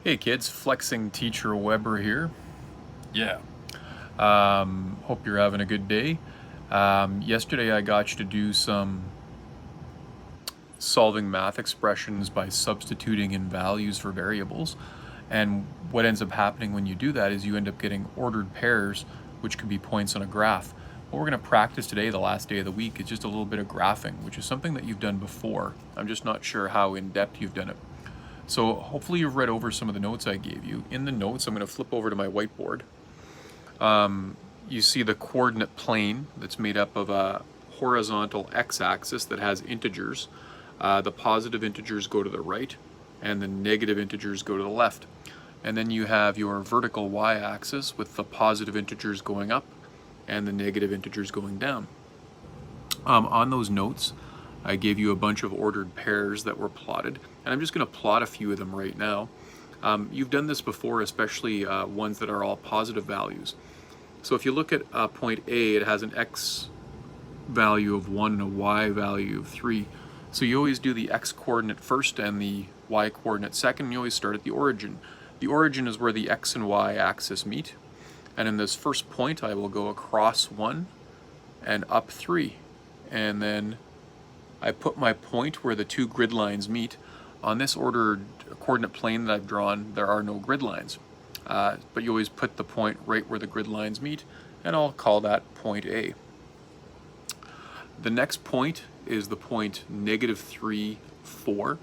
Hey kids, Flexing Teacher Weber here. Yeah. Hope you're having a good day. Yesterday I got you to do some solving math expressions by substituting in values for variables. And what ends up happening when you do that is you end up getting ordered pairs, which could be points on a graph. What we're going to practice today, the last day of the week, is just a little bit of graphing, which is something that you've done before. I'm just not sure how in depth you've done it. So hopefully you've read over some of the notes I gave you. In the notes, I'm going to flip over to my whiteboard. You see the coordinate plane that's made up of a horizontal x-axis that has integers. The positive integers go to the right and the negative integers go to the left. And then you have your vertical y-axis with the positive integers going up and the negative integers going down. On those notes, I gave you a bunch of ordered pairs that were plotted, and I'm just going to plot a few of them right now. You've done this before, especially ones that are all positive values. So if you look at point A, it has an x value of 1 and a y value of 3. So you always do the x coordinate first and the y coordinate second. You always start at the origin. The origin is where the x and y axis meet. And in this first point, I will go across 1 and up 3. And then I put my point where the two grid lines meet. On this ordered coordinate plane that I've drawn, there are no grid lines. But you always put the point right where the grid lines meet, and I'll call that point A. The next point is the point -3, 4.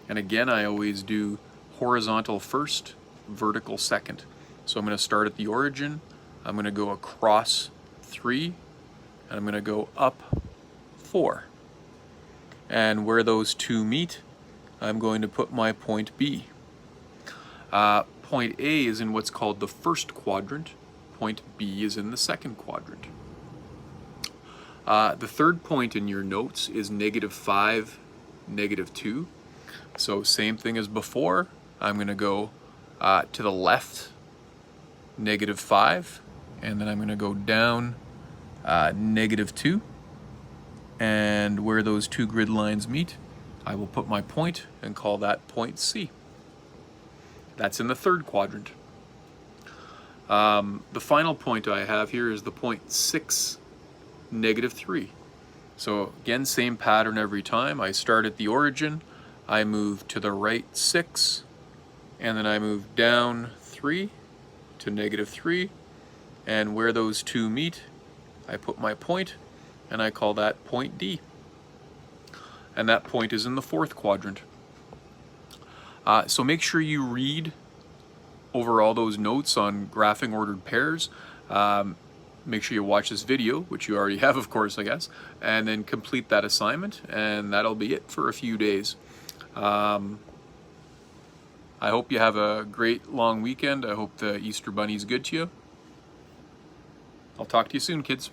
And again, I always do horizontal first, vertical second. So I'm going to start at the origin, I'm going to go across 3, and I'm going to go up 4. And where those two meet, I'm going to put my point B. Point A is in what's called the first quadrant. Point B is in the second quadrant. The third point in your notes is -5, -2. So same thing as before. I'm going to go to the left, -5, and then I'm going to go down -2. And where those two grid lines meet, I will put my point and call that point C. That's in the third quadrant. The final point I have here is the point 6, -3. So again, same pattern every time. I start at the origin, I move to the right 6, and then I move down 3 to -3. And where those two meet, I put my point and I call that point D. And that point is in the fourth quadrant. So make sure you read over all those notes on graphing ordered pairs. Make sure you watch this video, which you already have, of course, I guess, and then complete that assignment, and that'll be it for a few days. I hope you have a great long weekend. I hope the Easter Bunny's good to you. I'll talk to you soon, kids.